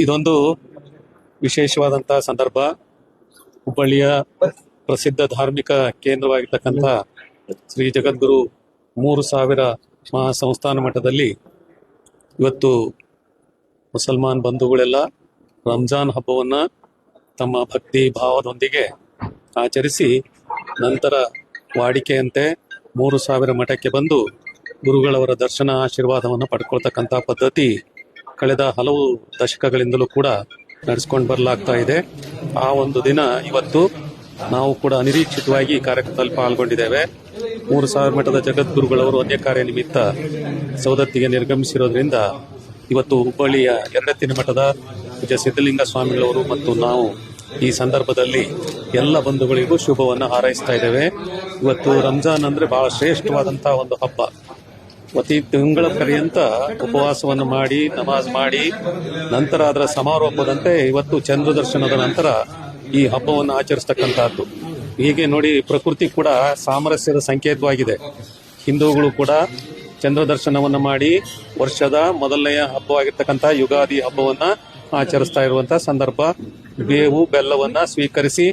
ಇದೊಂದು ವಿಶೇಷವಾದಂತಹ ಸಂದರ್ಭ. ಹುಬ್ಬಳ್ಳಿಯ ಪ್ರಸಿದ್ಧ ಧಾರ್ಮಿಕ ಕೇಂದ್ರವಾಗಿರ್ತಕ್ಕಂಥ ಶ್ರೀ ಜಗದ್ಗುರು 3000 ಮಹಾಸಂಸ್ಥಾನ ಮಠದಲ್ಲಿ ಇವತ್ತು ಮುಸಲ್ಮಾನ್ ಬಂಧುಗಳೆಲ್ಲ ರಂಜಾನ್ ಹಬ್ಬವನ್ನು ತಮ್ಮ ಭಕ್ತಿ ಭಾವದೊಂದಿಗೆ ಆಚರಿಸಿ ನಂತರ ವಾಡಿಕೆಯಂತೆ 3000 ಮಠಕ್ಕೆ ಬಂದು ಗುರುಗಳವರ ದರ್ಶನ ಆಶೀರ್ವಾದವನ್ನು ಪಡ್ಕೊಳ್ತಕ್ಕಂಥ ಪದ್ಧತಿ ಕಳೆದ ಹಲವು ದಶಕಗಳಿಂದಲೂ ಕೂಡ ನಡೆಸ್ಕೊಂಡು ಬರಲಾಗ್ತಾ ಇದೆ. ಆ ಒಂದು ದಿನ ಇವತ್ತು ನಾವು ಕೂಡ ಅನಿರೀಕ್ಷಿತವಾಗಿ ಈ ಕಾರ್ಯಕ್ರಮದಲ್ಲಿ ಪಾಲ್ಗೊಂಡಿದ್ದೇವೆ. 3000 ಮಠದ ಜಗದ್ಗುರುಗಳವರು ಅನ್ಯ ಕಾರ್ಯ ನಿಮಿತ್ತ ಸೌದತ್ತಿಗೆ ನಿರ್ಗಮಿಸಿರೋದ್ರಿಂದ ಇವತ್ತು ಹುಬ್ಬಳ್ಳಿಯ ಎರಡೆತ್ತಿನ ಮಠದ ಪೂಜ್ಯ ಸಿದ್ಧಲಿಂಗ ಸ್ವಾಮಿಗಳವರು ಮತ್ತು ನಾವು ಈ ಸಂದರ್ಭದಲ್ಲಿ ಎಲ್ಲ ಬಂಧುಗಳಿಗೂ ಶುಭವನ್ನು ಹಾರೈಸ್ತಾ ಇದ್ದೇವೆ. ಇವತ್ತು ರಂಜಾನ್ ಅಂದ್ರೆ ಬಹಳ ಶ್ರೇಷ್ಠವಾದಂತಹ ಒಂದು ಹಬ್ಬ. ಪ್ರತಿ ತಿಂಗಳ ಪರ್ಯಂತ ಉಪವಾಸವನ್ನು ಮಾಡಿ ನಮಾಜ್ ಮಾಡಿ ನಂತರ ಅದರ ಸಮಾರೋಪದಂತೆ ಇವತ್ತು ಚಂದ್ರ ದರ್ಶನದ ನಂತರ ಈ ಹಬ್ಬವನ್ನು ಆಚರಿಸ್ತಕ್ಕಂಥದ್ದು. ಹೀಗೆ ನೋಡಿ, ಪ್ರಕೃತಿ ಕೂಡ ಸಾಮರಸ್ಯದ ಸಂಕೇತವಾಗಿದೆ. ಹಿಂದೂಗಳು ಕೂಡ ಚಂದ್ರ ದರ್ಶನವನ್ನು ಮಾಡಿ ವರ್ಷದ ಮೊದಲನೆಯ ಹಬ್ಬವಾಗಿರ್ತಕ್ಕಂಥ ಯುಗಾದಿ ಹಬ್ಬವನ್ನ ಆಚರಿಸ್ತಾ ಇರುವಂತಹ ಸಂದರ್ಭ. ಬೇವು ಬೆಲ್ಲವನ್ನ ಸ್ವೀಕರಿಸಿ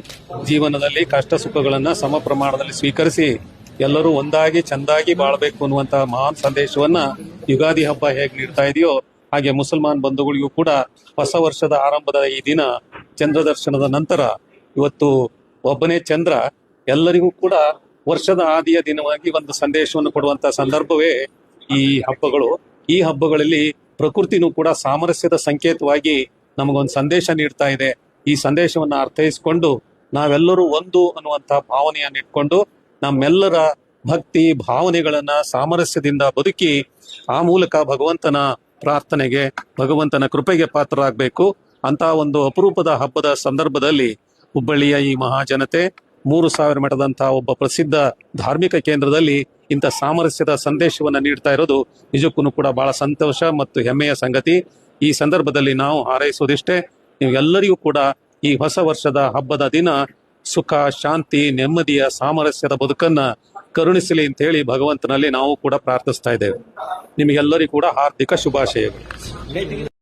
ಜೀವನದಲ್ಲಿ ಕಷ್ಟ ಸುಖಗಳನ್ನ ಸಮ ಪ್ರಮಾಣದಲ್ಲಿ ಸ್ವೀಕರಿಸಿ ಎಲ್ಲರೂ ಒಂದಾಗಿ ಚಂದಾಗಿ ಬಾಳ್ಬೇಕು ಅನ್ನುವಂತಹ ಮಹಾನ್ ಸಂದೇಶವನ್ನ ಯುಗಾದಿ ಹಬ್ಬ ಹೇಗೆ ನೀಡ್ತಾ ಇದೆಯೋ ಹಾಗೆ ಮುಸಲ್ಮಾನ್ ಬಂಧುಗಳಿಗೂ ಕೂಡ ಹೊಸ ವರ್ಷದ ಆರಂಭದ ಈ ದಿನ ಚಂದ್ರ ದರ್ಶನದ ನಂತರ ಇವತ್ತು ಒಬ್ಬನೇ ಚಂದ್ರ ಎಲ್ಲರಿಗೂ ಕೂಡ ವರ್ಷದ ಆದಿಯ ದಿನವಾಗಿ ಒಂದು ಸಂದೇಶವನ್ನು ಕೊಡುವಂತಹ ಸಂದರ್ಭವೇ ಈ ಹಬ್ಬಗಳು. ಈ ಹಬ್ಬಗಳಲ್ಲಿ ಪ್ರಕೃತಿನೂ ಕೂಡ ಸಾಮರಸ್ಯದ ಸಂಕೇತವಾಗಿ ನಮಗೊಂದು ಸಂದೇಶ ನೀಡ್ತಾ ಇದೆ. ಈ ಸಂದೇಶವನ್ನು ಅರ್ಥೈಸಿಕೊಂಡು ನಾವೆಲ್ಲರೂ ಒಂದು ಅನ್ನುವಂತಹ ಭಾವನೆಯನ್ನು ಇಟ್ಕೊಂಡು ನಮ್ಮೆಲ್ಲರ ಭಕ್ತಿ ಭಾವನೆಗಳನ್ನ ಸಾಮರಸ್ಯದಿಂದ ಬದುಕಿ ಆ ಮೂಲಕ ಭಗವಂತನ ಪ್ರಾರ್ಥನೆಗೆ, ಭಗವಂತನ ಕೃಪೆಗೆ ಪಾತ್ರರಾಗಬೇಕು ಅಂತ ಒಂದು ಅಪರೂಪದ ಹಬ್ಬದ ಸಂದರ್ಭದಲ್ಲಿ ಹುಬ್ಬಳ್ಳಿಯ ಈ ಮಹಾಜನತೆ 3000 ಮಠದಂತಹ ಒಬ್ಬ ಪ್ರಸಿದ್ಧ ಧಾರ್ಮಿಕ ಕೇಂದ್ರದಲ್ಲಿ ಇಂಥ ಸಾಮರಸ್ಯದ ಸಂದೇಶವನ್ನ ನೀಡ್ತಾ ಇರೋದು ನಿಜಕ್ಕೂ ಕೂಡ ಬಹಳ ಸಂತೋಷ ಮತ್ತು ಹೆಮ್ಮೆಯ ಸಂಗತಿ. ಈ ಸಂದರ್ಭದಲ್ಲಿ ನಾವು ಹಾರೈಸೋದಿಷ್ಟೇ, ನೀವು ಎಲ್ಲರಿಗೂ ಕೂಡ ಈ ಹೊಸ ವರ್ಷದ ಹಬ್ಬದ ದಿನ ಸುಖ, ಶಾಂತಿ, ನೆಮ್ಮದಿಯ, ಸಾಮರಸ್ಯದ ಬದುಕನ್ನ ಕರುಣಿಸಲಿ ಅಂತ ಹೇಳಿ ಭಗವಂತನಲ್ಲಿ ನಾವು ಕೂಡ ಪ್ರಾರ್ಥಿಸ್ತಾ ಇದ್ದೇವೆ. ನಿಮಗೆಲ್ಲರಿಗೂ ಕೂಡ ಹಾರ್ದಿಕ ಶುಭಾಶಯಗಳು.